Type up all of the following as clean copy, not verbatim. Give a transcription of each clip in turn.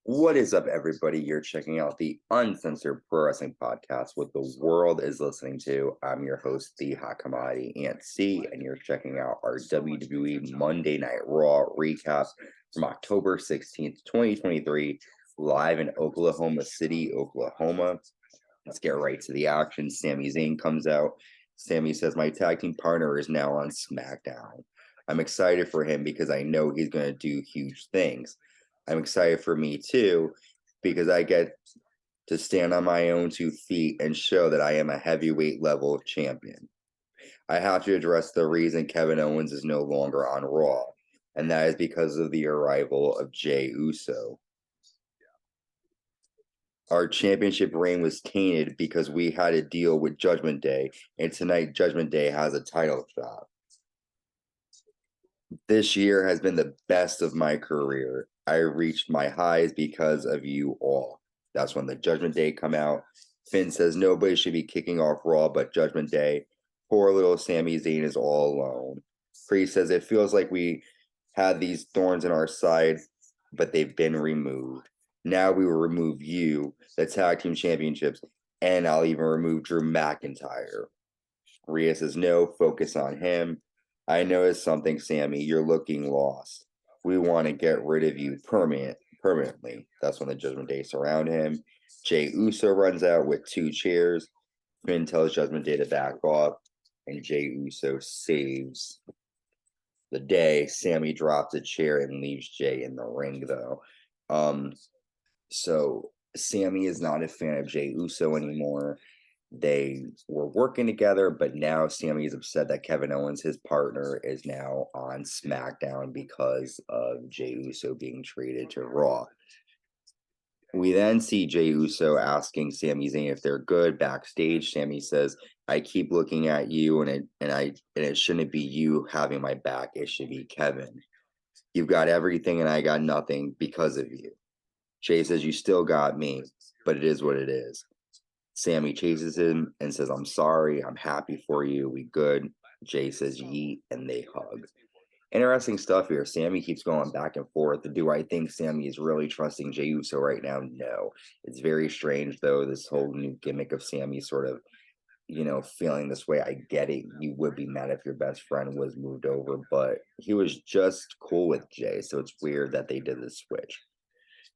What is up, everybody? You're checking out the Uncensored Pro Wrestling Podcast, what the world is listening to. I'm your host, the Hot Commodity Ant C, and you're checking out our WWE Monday Night Raw recap from October 16th, 2023, live in Oklahoma City, Oklahoma. Let's get right to the action. Sami Zayn comes out. Sami says, "My tag team partner is now on SmackDown." I'm excited for him because I know he's going to do huge things. I'm excited for me too because I get to stand on my own 2 feet and show that I am a heavyweight level champion. I have to address the reason Kevin Owens is no longer on Raw, and that is because of the arrival of Jey Uso. Our championship reign was tainted because we had to deal with Judgment Day, and tonight Judgment Day has a title shot. This year has been the best of my career. I reached my highs because of you all. That's when the Judgment Day come out. Finn says nobody should be kicking off Raw but Judgment Day. Poor little Sami Zayn is all alone. Priest says it feels like we had these thorns in our side, but they've been removed. Now we will remove you, the tag team championships, and I'll even remove Drew McIntyre. Rhea says no, focus on him. I noticed something, Sami. You're looking lost. We want to get rid of you permanently. That's when the Judgment Day surround him. Jey Uso runs out with 2 chairs. Finn tells Judgment Day to back off, and Jey Uso saves the day. Sami drops a chair and leaves Jey in the ring, though. So Sami is not a fan of Jey Uso anymore. They were working together, but now Sami is upset that Kevin Owens, his partner, is now on SmackDown because of Jey Uso being traded to Raw. We then see Jey Uso asking Sami Zayn if they're good backstage. Sami says, "I keep looking at you, and it shouldn't be you having my back. It should be Kevin. You've got everything, and I got nothing because of you." Jey says, "You still got me, but it is what it is." Sami chases him and says, "I'm sorry. I'm happy for you. We good." Jey says, "Yeet," and they hug. Interesting stuff here. Sami keeps going back and forth. Do I think Sami is really trusting Jey Uso right now? No. It's very strange, though, this whole new gimmick of Sami sort of, feeling this way. I get it. You would be mad if your best friend was moved over, but he was just cool with Jey, so it's weird that they did this switch.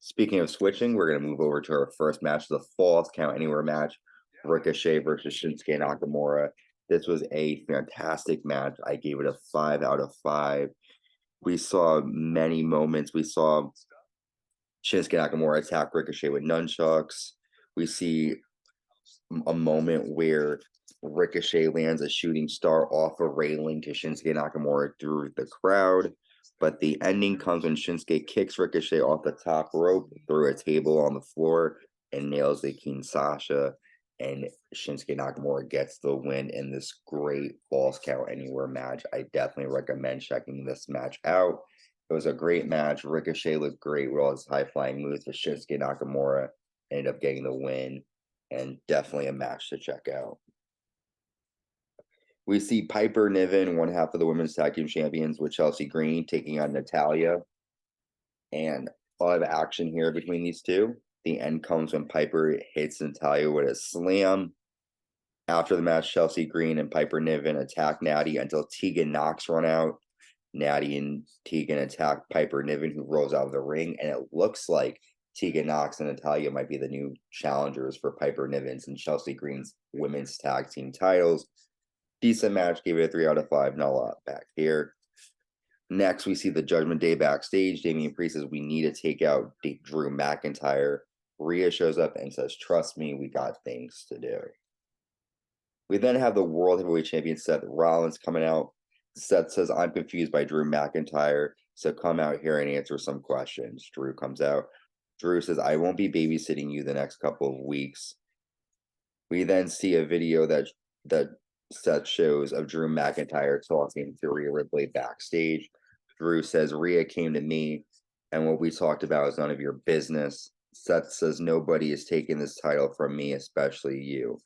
Speaking of switching, we're going to move over to our first match, the Falls Count Anywhere match, Ricochet versus Shinsuke Nakamura. This was a fantastic match. I gave it a 5 out of 5. We saw many moments. We saw Shinsuke Nakamura attack Ricochet with nunchucks. We see a moment where Ricochet lands a shooting star off a railing to Shinsuke Nakamura through the crowd. But the ending comes when Shinsuke kicks Ricochet off the top rope through a table on the floor and nails the Kinshasa. And Shinsuke Nakamura gets the win in this great Falls Count Anywhere match. I definitely recommend checking this match out. It was a great match. Ricochet looked great with all his high-flying moves, but Shinsuke Nakamura ended up getting the win, and definitely a match to check out. We see Piper Niven, one half of the women's tag team champions, with Chelsea Green taking on Natalya. And a lot of action here between these two. The end comes when Piper hits Natalya with a slam. After the match, Chelsea Green and Piper Niven attack Natty until Tegan Knox run out. Natty and Tegan attack Piper Niven, who rolls out of the ring. And it looks like Tegan Knox and Natalya might be the new challengers for Piper Niven's and Chelsea Green's women's tag team titles. Decent match, gave it a 3 out of 5. Not a lot back here. Next, we see the Judgment Day backstage. Damian Priest says, "We need to take out Drew McIntyre." Rhea shows up and says, "Trust me, we got things to do." We then have the World Heavyweight Champion Seth Rollins coming out. Seth says, "I'm confused by Drew McIntyre, so come out here and answer some questions." Drew comes out. Drew says, "I won't be babysitting you the next couple of weeks." We then see a video that Seth shows of Drew McIntyre talking to Rhea Ripley backstage. Drew says, "Rhea came to me, and what we talked about is none of your business." Seth says, "Nobody is taking this title from me, especially you.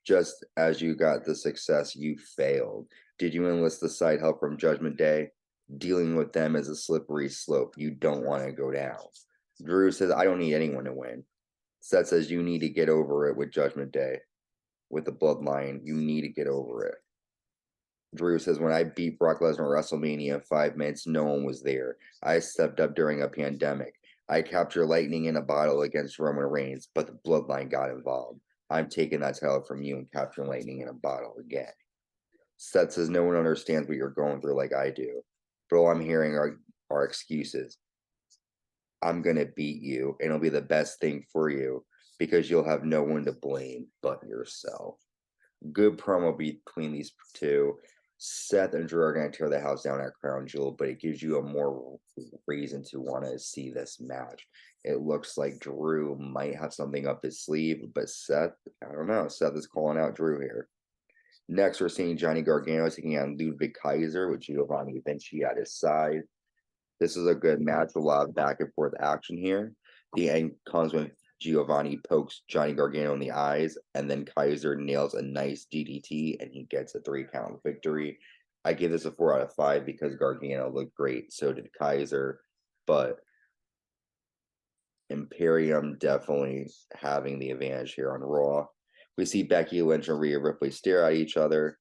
Just as you got the success, you failed. Did you enlist the side help from Judgment Day? Dealing with them is a slippery slope. You don't want to go down." Drew says, I don't need anyone to win. Seth says, you need to get over it with Judgment Day. With the bloodline, you need to get over it. Drew says, when I beat Brock Lesnar at WrestleMania in 5 minutes, no one was there. I stepped up during a pandemic. I captured lightning in a bottle against Roman Reigns, but the bloodline got involved. I'm taking that title from you and capturing lightning in a bottle again. Seth says, no one understands what you're going through like I do. But all I'm hearing are excuses. I'm going to beat you, and it'll be the best thing for you because you'll have no one to blame but yourself. Good promo between these two. Seth and Drew are going to tear the house down at Crown Jewel, but it gives you a more reason to want to see this match. It looks like Drew might have something up his sleeve, but Seth, I don't know. Seth is calling out Drew here. Next, we're seeing Johnny Gargano taking on Ludwig Kaiser with Giovanni Vinci at his side. This is a good match, a lot of back and forth action here. The end comes when Giovanni pokes Johnny Gargano in the eyes, and then Kaiser nails a nice DDT, and he gets a 3-count victory. I give this a 4 out of 5 because Gargano looked great. So did Kaiser, but Imperium definitely having the advantage here on Raw. We see Becky Lynch and Rhea Ripley stare at each other.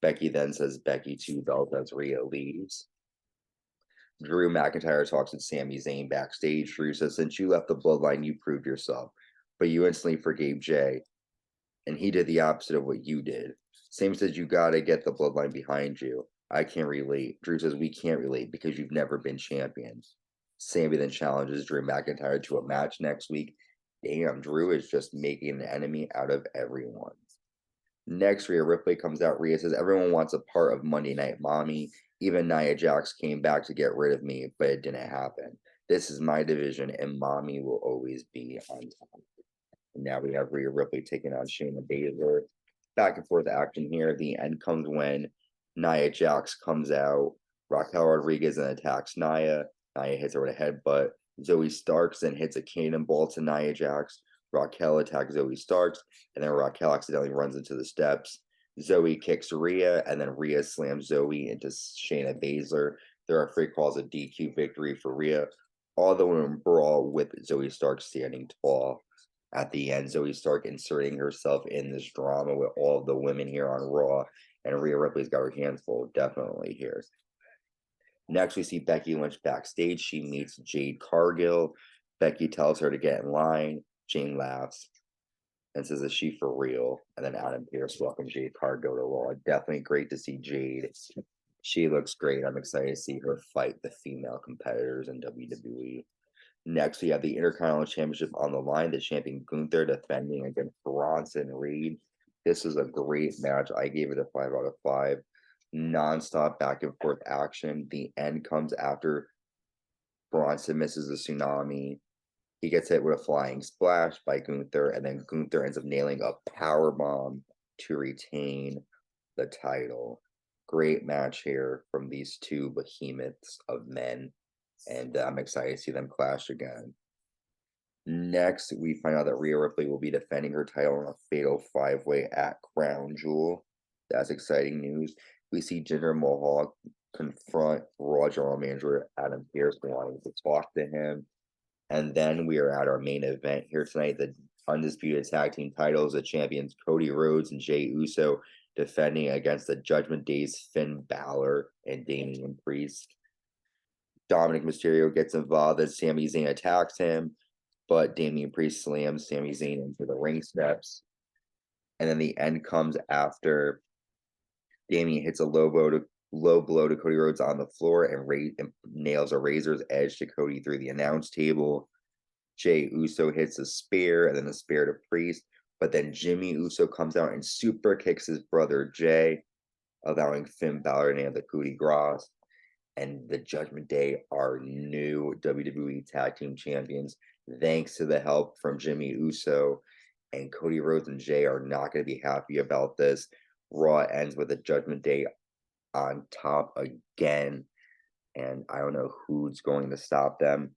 Becky then says Becky 2 belt as Rhea leaves. Drew McIntyre talks with Sami Zayn backstage. Drew says, since you left the bloodline, you proved yourself. But you instantly forgave Jey. And he did the opposite of what you did. Sami says, you got to get the bloodline behind you. I can't relate. Drew says, we can't relate because you've never been champion. Sami then challenges Drew McIntyre to a match next week. Damn, Drew is just making an enemy out of everyone. Next, Rhea Ripley comes out. Rhea says, everyone wants a part of Monday Night Mommy. Even Nia Jax came back to get rid of me, but it didn't happen. This is my division, and Mommy will always be on top. And now we have Rhea Ripley taking on Shayna Baszler. Back and forth action here. The end comes when Nia Jax comes out. Raquel Rodriguez and attacks Nia. Nia hits her with a headbutt. Zoey Stark then hits a cannonball to Nia Jax. Raquel attacks Zoey Stark, and then Raquel accidentally runs into the steps. Zoey kicks Rhea, and then Rhea slams Zoey into Shayna Baszler. There are 3 calls of DQ victory for Rhea. All the women brawl with Zoey Stark standing tall. At the end, Zoey Stark inserting herself in this drama with all of the women here on Raw, and Rhea Ripley's got her hands full, definitely here. Next, we see Becky Lynch backstage. She meets Jade Cargill. Becky tells her to get in line. Jane laughs and says, is she for real? And then Adam Pearce welcomes Jade Cargill to Raw. Definitely great to see Jade. She looks great. I'm excited to see her fight the female competitors in WWE. Next, we have the Intercontinental Championship on the line. The champion Gunther defending against Bronson Reed. This is a great match. I gave it a 5 out of 5. Non-stop back and forth action. The end comes after Bronson misses the tsunami. He gets hit with a flying splash by Gunther, and then Gunther ends up nailing a power bomb to retain the title. Great match here from these two behemoths of men, and I'm excited to see them clash again. Next, we find out that Rhea Ripley will be defending her title in a fatal 5-way at Crown Jewel. That's exciting news. We see Jinder Mahal confront Raw General Manager Adam Pearce wanting to talk to him. And then we are at our main event here tonight, the Undisputed Tag Team titles. The champions Cody Rhodes and Jey Uso defending against the Judgment Day's Finn Balor and Damian Priest. Dominic Mysterio gets involved as Sami Zayn attacks him, but Damian Priest slams Sami Zayn into the ring steps. And then the end comes after Damian hits a low blow to Cody Rhodes on the floor and nails a razor's edge to Cody through the announce table. Jey Uso hits a spear and then the spear to Priest, but then Jimmy Uso comes out and super kicks his brother Jey, allowing Finn Balor to nail the coup de grace. And the Judgment Day are new WWE Tag Team Champions, thanks to the help from Jimmy Uso. And Cody Rhodes and Jey are not going to be happy about this. Raw ends with the Judgment Day on top again, and I don't know who's going to stop them.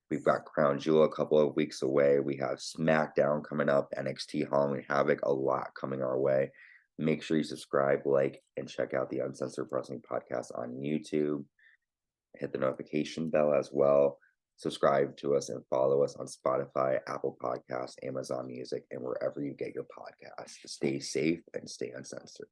We've got Crown Jewel a couple of weeks away. We have SmackDown coming up, NXT Halloween Havoc, a lot coming our way. Make sure you subscribe, like, and check out the Uncensored Wrestling Podcast on YouTube. Hit the notification bell as well. Subscribe to us and follow us on Spotify, Apple Podcasts, Amazon Music, and wherever you get your podcasts. Stay safe and stay uncensored.